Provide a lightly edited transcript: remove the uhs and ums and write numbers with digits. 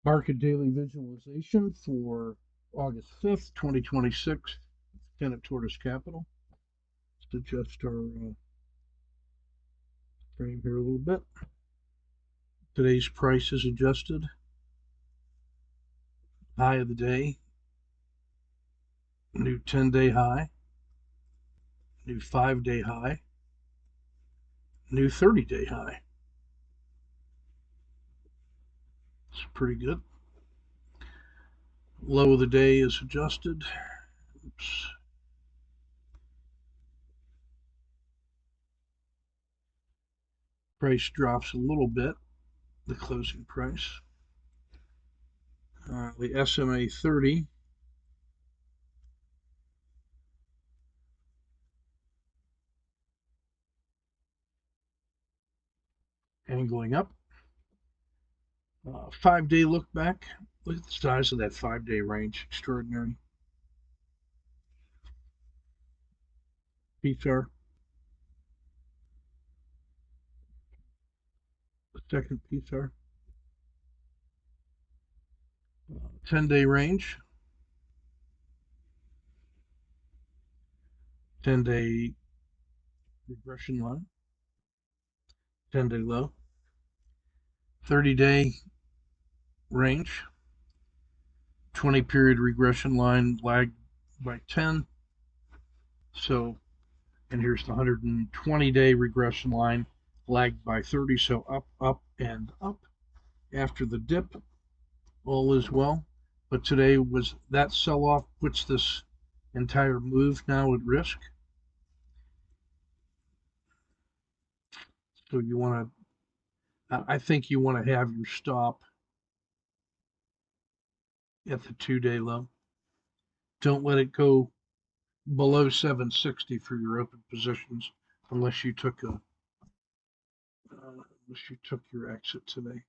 Market daily visualization for August 5th, 2026. Tenet Tortoise Capital. Let's adjust our frame here a little bit. Today's price is adjusted. High of the day, new 10-day high, new 5-day high, new 30-day high. It's pretty good. Low of the day is adjusted. Oops. Price drops a little bit, the closing price. The SMA 30 angling up. 5-day look back. Look at the size of that 5-day range. Extraordinary. PTR. The second PTR. 10-day range. 10-day regression line. 10-day low. 30-day range. 20-period regression line lagged by 10. So, and here's the 120-day regression line lagged by 30. So up, up, and up. After the dip, all is well. But today was that sell-off puts this entire move now at risk. So you want to, I think you want to have your stop at the 2-day low. Don't let it go below 760 for your open positions unless you took your exit today.